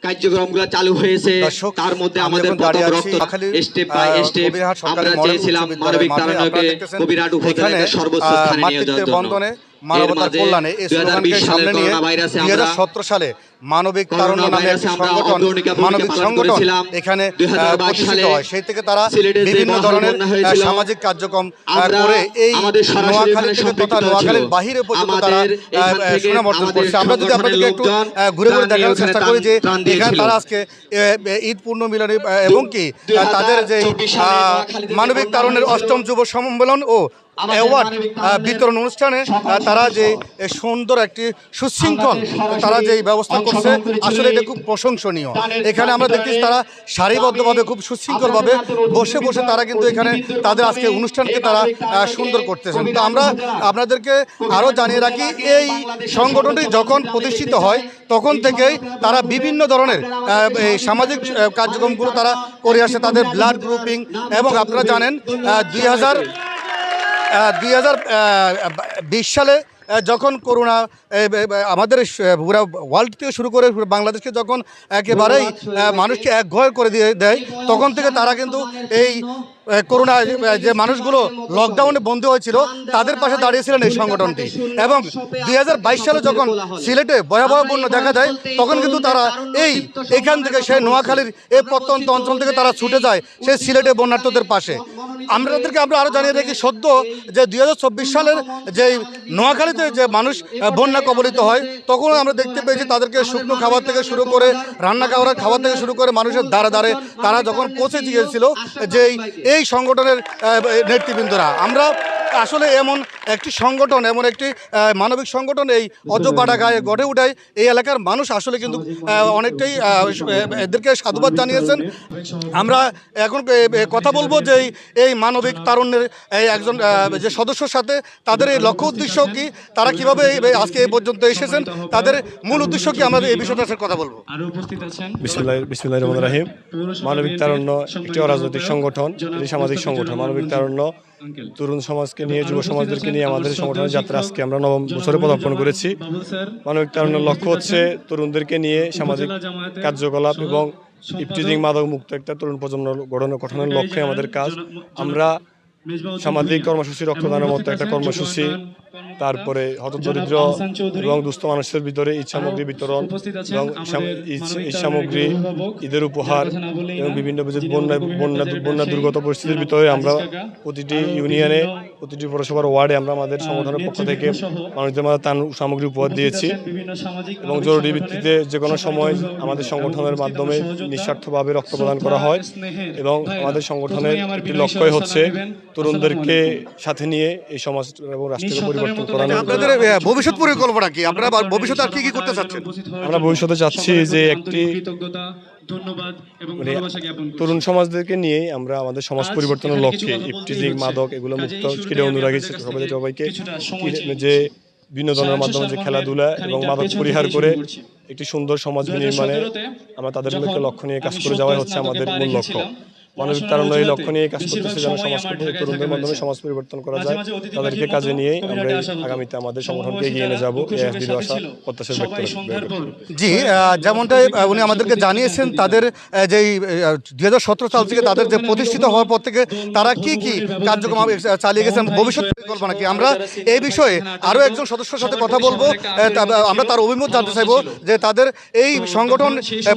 কার্যক্রমগুলো চালু হয়েছে। তার মধ্যে আমাদের প্রথম রক্ত স্টেপ বাই স্টেপ আমরা চেয়েছিলাম মানবিক তারুণ্যকে কবিরহাট উপজেলাকে সর্বোচ্চ স্থানে নিয়ে যাওয়ার জন্য। মানবতার কল্যাণে এই স্লোগানকে সামনে নিয়ে 2017 সালে মানবিক তারুণ্য নামে একটি সংগঠন, মানবিক সংগঠন এখানে প্রতিষ্ঠিত হয়। সেই থেকে তারা বিভিন্ন ধরনের সামাজিক কার্যক্রম করে এই নোয়াখালী থেকে তথা নোয়াখালীর বাহিরে পর্যন্ত তারা সুনাম অর্জন করছে। আমরা যদি আপনাদেরকে একটু ঘুরে ঘুরে দেখানোর চেষ্টা করি যে এখানে তারা আজকে ঈদ পূর্ণ মিলনী এবং কি তাদের যে মানবিক তারুণ্যের 8ম যুব সম্মেলন ও অ্যাওয়ার্ড বিতরণ অনুষ্ঠানে তারা যে সুন্দর একটি সুশৃঙ্খল তারা যে ব্যবস্থা করছে, আসলে এটা খুব প্রশংসনীয়। এখানে আমরা দেখতেছি তারা সারিবদ্ধভাবে খুব সুশৃঙ্খলভাবে বসে বসে তারা কিন্তু এখানে তাদের আজকে অনুষ্ঠানকে তারা সুন্দর করতেছেন। তো আমরা আপনাদেরকে আরও জানিয়ে রাখি, এই সংগঠনটি যখন প্রতিষ্ঠিত হয় তখন থেকেই তারা বিভিন্ন ধরনের এই সামাজিক কার্যক্রমগুলো তারা করে আসে। তাদের ব্লাড গ্রুপিং এবং আপনারা জানেন 2020 সালে যখন করোনা আমাদের পুরো ওয়ার্ল্ড থেকে শুরু করে বাংলাদেশকে যখন একেবারেই মানুষকে একঘরে করে দিয়ে দেয়, তখন থেকে তারা কিন্তু এই করোনা যে মানুষগুলো লকডাউনে বন্দী হয়েছিল তাদের পাশে দাঁড়িয়েছিলেন এই সংগঠনটি। এবং 2022 সালে যখন সিলেটে ভয়াবহ বন্যা দেখা দেয় তখন কিন্তু তারা এখান থেকে সেই নোয়াখালীর এই প্রত্যন্ত অঞ্চল থেকে তারা ছুটে যায় সেই সিলেটে বন্যার্থদের পাশে। আমাদেরকে আমরা আরও জানিয়ে রাখি, সদ্য যে 2024 সালের যে নোয়াখালীতে যে মানুষ বন্যা কবলিত হয় তখন আমরা দেখতে পেয়েছি তাদেরকে শুকনো খাবার থেকে শুরু করে রান্না খাবার থেকে শুরু করে মানুষের দ্বারে দ্বারে তারা যখন পৌঁছে গিয়েছিল যে এই সংগঠনের নেতৃবৃন্দরা। আমরা আসলে এমন একটি সংগঠন, এমন একটি মানবিক সংগঠন এই অজপাড়াগাঁয়ে গড়ে উঠায় এই এলাকার মানুষ আসলে কিন্তু অনেকটাই এদেরকে সাধুবাদ জানিয়েছেন। আমরা এখন কথা বলবো যে এই মানবিক তারুণ্যের এই একজন যে সদস্যর সাথে তাদের এই লক্ষ্য উদ্দেশ্য কি, তারা কিভাবে আজকে এই পর্যন্ত এসেছেন, তাদের মূল উদ্দেশ্য কি, আমরা এই বিষয়টার সাথে কথা বলবো। বিসমিল্লাহির রহমানির রহিম। মানবিক তারুণ্য একটি অরাজনৈতিক সংগঠন, একটি সামাজিক সংগঠন। মানবিক তারুণ্য তরুণ সমাজকে নিয়ে, যুব সমাজদেরকে নিয়ে আমাদের সংগঠনের যাত্রা আজকে আমরা 9ম বছরে পদার্পণ করেছি। মানবিক তারুণ্যের লক্ষ্য হচ্ছে তরুণদেরকে নিয়ে সামাজিক কার্যকলাপ এবং ইফটিজিং মাদক মুক্ত একটা তরুণ প্রজন্ম গঠনের লক্ষ্যে আমাদের কাজ। আমরা সামাজিক কর্মসূচি, রক্তদানের মতো একটা কর্মসূচি, তারপরে হতদরিদ্র এবং দুস্থ মানুষের ভিতরে ঈদ সামগ্রী বিতরণ এবং ঈদ সামগ্রী, ঈদের উপহার এবং বিভিন্ন বন্যা দুর্গত পরিস্থিতির ভিতরে আমরা প্রতিটি ইউনিয়নে, প্রতিটি পৌরসভার ওয়ার্ডে আমরা আমাদের সংগঠনের পক্ষ থেকে মানুষদের মাঝে ত্রাণ সামগ্রী উপহার দিয়েছি। এবং জরুরি ভিত্তিতে যে কোনো সময় আমাদের সংগঠনের মাধ্যমে নিঃস্বার্থভাবে রক্ত প্রদান করা হয়। এবং আমাদের সংগঠনের একটি লক্ষ্যই হচ্ছে তরুণদেরকে সাথে নিয়ে এই সমাজ এবং রাষ্ট্রকে পরিবর্তন করা। আপনাদের ভবিষ্যৎ পরিকল্পনা কি? আপনারা ভবিষ্যতে আর কি করতে চাচ্ছেন? আমরা ভবিষ্যতে চাচ্ছি যে একটি তরুণ সমাজদেরকে নিয়ে আমরা আমাদের সমাজ পরিবর্তনের লক্ষ্যে ইফটিজিং, মাদক এগুলো মুক্ত, ক্রীড়া অনুরাগী সবাইকে যে বিনোদনের মাধ্যমে যে খেলাধুলা এবং মাদক পরিহার করে একটি সুন্দর সমাজ নির্মাণে আমরা তাদের লক্ষ্য নিয়ে কাজ করে যাওয়াই হচ্ছে আমাদের মূল লক্ষ্য। মানবিক তারুণ্য এই লক্ষ্য নিয়ে কাজ করতেছে যেন সমাজকে তরুণদের মাধ্যমে সমাজ পরিবর্তন করা যায়। তাদেরকে কাজে নিয়ে আমরা আগামীতে আমাদের সংগঠনকে এগিয়ে নিয়ে যাবো, এই আশা প্রত্যাশা ব্যক্ত করি। জি, যেমনটাই উনি আমাদেরকে জানিয়েছেন, তাদের যেই 2017 সাল থেকে তাদের যে প্রতিষ্ঠিত হওয়ার পর থেকে তারা কি কি কার্যক্রম চালিয়ে গেছেন, ভবিষ্যৎ পরিকল্পনা কি, আমরা এই বিষয়ে আরও একজন সদস্যের সাথে কথা বলবো। আমরা তার অভিমত জানতে চাইবো যে তাদের এই সংগঠন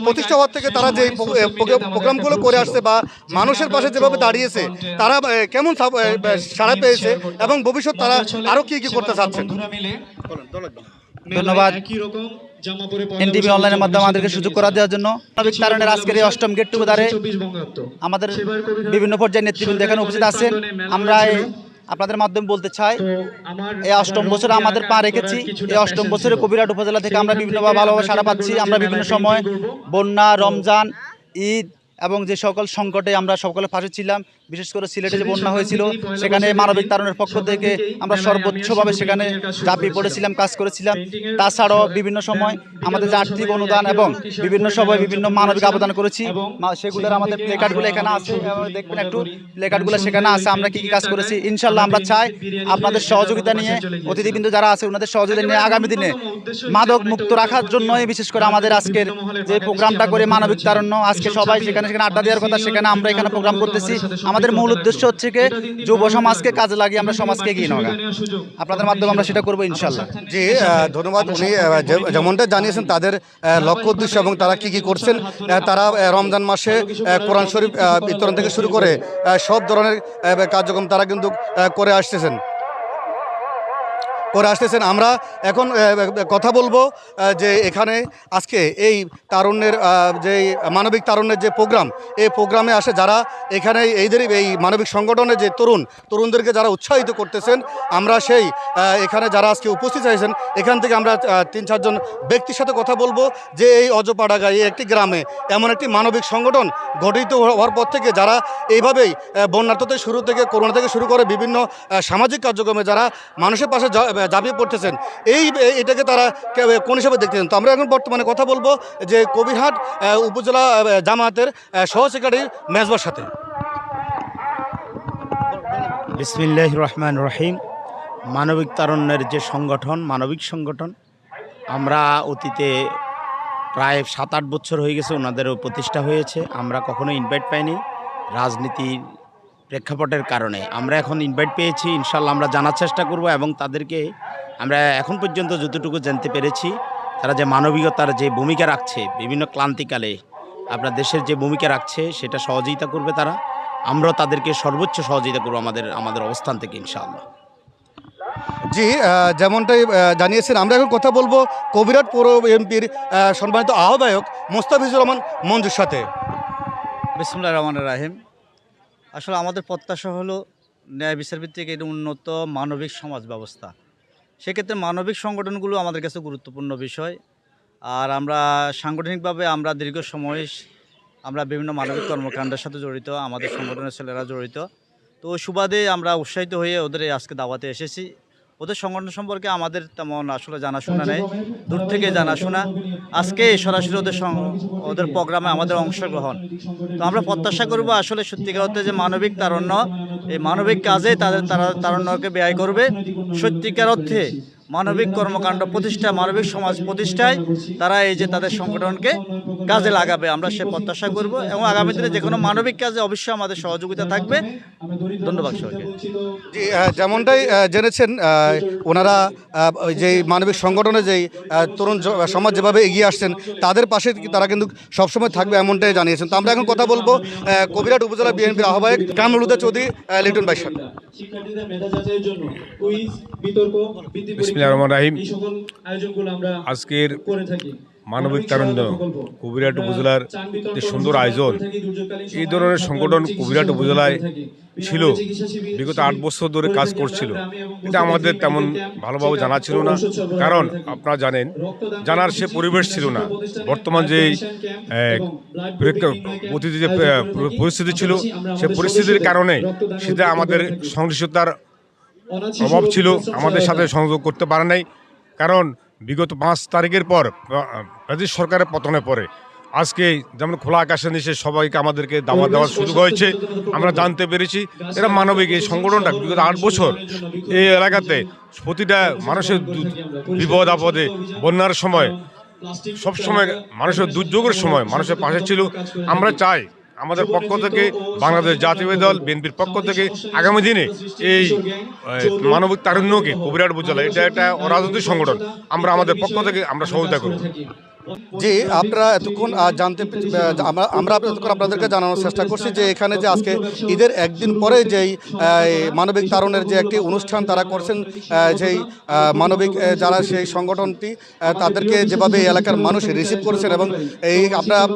প্রতিষ্ঠা হওয়ার থেকে তারা যে প্রোগ্রামগুলো করে আসছে বা মানুষের পাশে যেভাবে দাঁড়িয়েছে তারা কেমন সাড়া পেয়েছে এবং ভবিষ্যৎ তারা আরো কি কি করতে চাচ্ছেন। ধন্যবাদ এনটিভি অনলাইনের মাধ্যমে আমাদেরকে সুযোগ করে দেওয়ার জন্য। মানবিক তারুণ্যের আজকের এই 8ম গেট টুগেদারে আমাদের বিভিন্ন পর্যায়ের নেতৃবৃন্দ এখানে উপস্থিত আছেন। আমরা আপনাদের মাধ্যমে বলতে চাই, এই 8ম বছরে আমাদের পা রেখেছি। এই 8ম বছরে কবিরহাট উপজেলা থেকে আমরা বিভিন্নভাবে ভালোভাবে সাড়া পাচ্ছি। আমরা বিভিন্ন সময় বন্যা, রমজান, ঈদ এবং যে সকল সংকটে আমরা সকলের পাশে ছিলাম, বিশেষ করে সিলেটে যে বন্যা হয়েছিল সেখানে মানবিক তারুণের পক্ষ থেকে আমরা সর্বোচ্চভাবে সেখানে ঝাঁপিয়ে পড়েছিলাম, কাজ করেছিলাম। তাছাড়াও বিভিন্ন সময় আমাদের যে আর্থিক অনুদান এবং বিভিন্ন সময় বিভিন্ন মানবিক আবেদন করেছি, সেগুলোর আমাদের প্লেকার্ডগুলো এখানে আছে, দেখবেন একটু প্লেকার্ডগুলো সেখানে আছে আমরা কি কি কাজ করেছি। ইনশাল্লাহ আমরা চাই আপনাদের সহযোগিতা নিয়ে, অতিথিবৃন্দ যারা আছে ওনাদের সহযোগিতা নিয়ে আগামী দিনে মাদক মুক্ত রাখার জন্যই বিশেষ করে আমাদের আজকের যে প্রোগ্রামটা করে মানবিক তারুণ্য, আজকে সবাই সেখানে আড্ডা দেওয়ার কথা, সেখানে আমরা এখানে প্রোগ্রাম করতেছি। আমাদের মূল উদ্দেশ্য হচ্ছে কি যুব সমাজকে কাজে লাগিয়ে আমরা সমাজকে এগিয়ে নেওয়া। আপনাদের মাধ্যমে আমরা সেটা করবো ইনশাল্লাহ। জি, ধন্যবাদ। উনি যেমনটা জানিয়েছেন তাদের লক্ষ্য উদ্দেশ্য এবং তারা কি কি করছেন। তারা রমজান মাসে কোরআন শরীফ বিতরণ থেকে শুরু করে সব ধরনের কার্যক্রম তারা কিন্তু করে আসতেছেন। আমরা এখন কথা বলবো যে এখানে আজকে এই তারুণ্যের যে মানবিক তারুণ্যের যে প্রোগ্রাম, এই প্রোগ্রামে আসে যারা এখানে এই মানবিক সংগঠনের যে তরুণদেরকে যারা উৎসাহিত করতেছেন, আমরা সেই এখানে যারা আজকে উপস্থিত হয়েছেন এখান থেকে আমরা 3-4 জন ব্যক্তির সাথে কথা বলবো যে এই অজপাড়াগাঁ এই একটি গ্রামে এমন একটি মানবিক সংগঠন গঠিত হওয়ার পর থেকে যারা এইভাবেই বন্যার্থতে শুরু থেকে করোনা থেকে শুরু করে বিভিন্ন সামাজিক কার্যক্রমে যারা মানুষের পাশে ঝাঁপিয়ে পড়তেছেন, এটাকে তারা কোন হিসাবে দেখতেছেন। তো আমরা এখন বর্তমানে কথা বলবো যে কবিরহাট উপজেলা জামায়াতের সহ সেক্রেটারি মেজবার সাথে। বিসমিল্লাহির রহমানির রহিম। মানবিক তারুণ্যের যে সংগঠন, মানবিক সংগঠন, আমরা অতীতে প্রায় 7-8 বছর হয়ে গেছে ওনাদের প্রতিষ্ঠা হয়েছে। আমরা কখনো ইনভাইট পাইনি রাজনীতির প্রেক্ষাপটের কারণে। আমরা এখন ইনভাইট পেয়েছি, ইনশাল্লাহ আমরা জানার চেষ্টা করব এবং তাদেরকে আমরা এখন পর্যন্ত যতটুকু জানতে পেরেছি তারা যে মানবিকতার যে ভূমিকা রাখছে বিভিন্ন ক্লান্তিকালে আপনার দেশের যে ভূমিকা রাখছে সেটা সহযোগিতা করবে তারা। আমরাও তাদেরকে সর্বোচ্চ সহযোগিতা করবো আমাদের অবস্থান থেকে ইনশাআল্লাহ। জি, যেমনটাই জানিয়েছেন, আমরা এখন কথা বলবো কবিরহাট পৌর এমপির সম্মানিত আহ্বায়ক মোস্তাফিজুর রহমান মঞ্জুর সাথে। বিসমিল্লাহির রহমানির রহিম। আসলে আমাদের প্রত্যাশা হলো ন্যায় বিচার ভিত্তিক একটি উন্নত মানবিক সমাজ ব্যবস্থা। সেক্ষেত্রে মানবিক সংগঠনগুলো আমাদের কাছে গুরুত্বপূর্ণ বিষয়। আর আমরা সাংগঠনিকভাবে আমরা দীর্ঘ সময় আমরা বিভিন্ন মানবিক কর্মকাণ্ডের সাথে জড়িত, আমাদের সংগঠনের ছেলেরা জড়িত। তো ওই সুবাদে আমরা উৎসাহিত হয়ে ওদের আজকে দাওয়াতে এসেছি। ওদের সংগঠন সম্পর্কে আমাদের তেমন আসলে জানাশোনা নেই, দূর থেকে জানাশোনা। আজকে সরাসরি ওদের প্রোগ্রামে আমাদের অংশগ্রহণ। তো আমরা প্রত্যাশা করব আসলে সত্যিকার অর্থে যে মানবিক তারুণ্য এই মানবিক কাজে তারা তারুণ্যকে ব্যয় করবে। সত্যিকার অর্থে মানবিক কর্মকাণ্ড প্রতিষ্ঠা, মানবিক সমাজ প্রতিষ্ঠায় তারা এই যে তাদের সংগঠনকে কাজে লাগাবে, আমরা সে প্রত্যাশা করব। এবং আগামী দিনে যে কোনো মানবিক কাজে অবশ্যই আমাদের সহযোগিতা থাকবে। ধন্যবাদ সবাইকে। জি, যেমনটাই জেনেছেন ওনারা যে মানবিক সংগঠনে যেই তরুণ সমাজ যেভাবে এগিয়ে আসছেন তাদের পাশে তারা কিন্তু সবসময় থাকবে এমনটাই জানিয়েছেন। তো আমরা এখন কথা বলবো কবিরহাট উপজেলা বিএনপির আহ্বায়ক কামরুল হুদা চৌধুরী লিটন ভাইয়ের সাথে। বিসমিল্লাহির রহমানির রহিম। আজকের মানবিক তারুণ্য কবিরহাট উপজেলার যে সুন্দর আয়োজন, এই ধরনের সংগঠন কবিরহাট উপজেলায় ছিল, বিগত 8 বছর ধরে কাজ করছিল। এটা আমাদের তেমন ভালোভাবে জানা ছিল না, কারণ আপনারা জানেন জানার সে পরিবেশ ছিল না। বর্তমান যে অতীতে যে পরিস্থিতি ছিল সে পরিস্থিতির কারণে সেটা আমাদের সহিংসতার অভাব ছিল, আমাদের সাথে সংযোগ করতে পারে নাই। কারণ বিগত 5 তারিখের পর ব্রিটিশ সরকারের পতনের পরে আজকে যেমন খোলা আকাশের নিচে সবাইকে আমাদেরকে দাওয়াত দেওয়ার সুযোগ হয়েছে। আমরা জানতে পেরেছি এরা মানবিক এই সংগঠনটা বিগত 8 বছর এই এলাকাতে প্রতিটা মানুষের বিপদ আপদে, বন্যার সময়, সবসময় মানুষের দুর্যোগের সময় মানুষের পাশে ছিল। আমরা চাই আমাদের পক্ষ থেকে, বাংলাদেশ জাতীয় দল বিএনপির পক্ষ থেকে আগামী দিনে এই মানবিক তারুণ্যকে কবিরহাট উপজেলা এটা একটা অরাজনৈতিক সংগঠন, আমরা আমাদের পক্ষ থেকে আমরা সহযোগিতা করব। জি, আপনারা এতক্ষণ আমরা এতক্ষণ আপনাদেরকে জানানোর চেষ্টা করছি যে এখানে যে আজকে ঈদের একদিন পরে যেই মানবিক তারুণের যে একটি অনুষ্ঠান তারা করছেন, যেই মানবিক যারা সেই সংগঠনটি তাদেরকে যেভাবে এই এলাকার মানুষ রিসিভ করেছেন এবং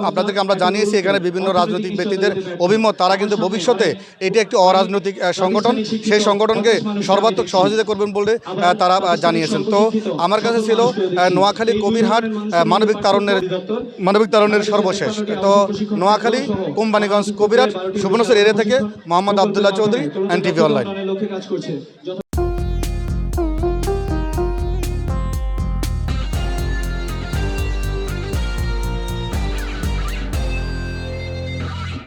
আপনাদেরকে আমরা জানিয়েছি এখানে বিভিন্ন রাজনৈতিক ব্যক্তিদের অভিমত, তারা কিন্তু ভবিষ্যতে এটি একটি অরাজনৈতিক সংগঠন, সেই সংগঠনকে সর্বাত্মক সহযোগিতা করবেন বলে তারা জানিয়েছেন। তো আমার কাছে ছিল নোয়াখালী কবিরহাট মানবিক তারুণ্যের সর্বশেষ। তো নোয়াখালী, কোম্পানিগঞ্জ, কবিরাট, সুবর্ণচর এরিয়া থেকে মোহাম্মদ আবদুল্লাহ চৌধুরী, NTV অনলাইন।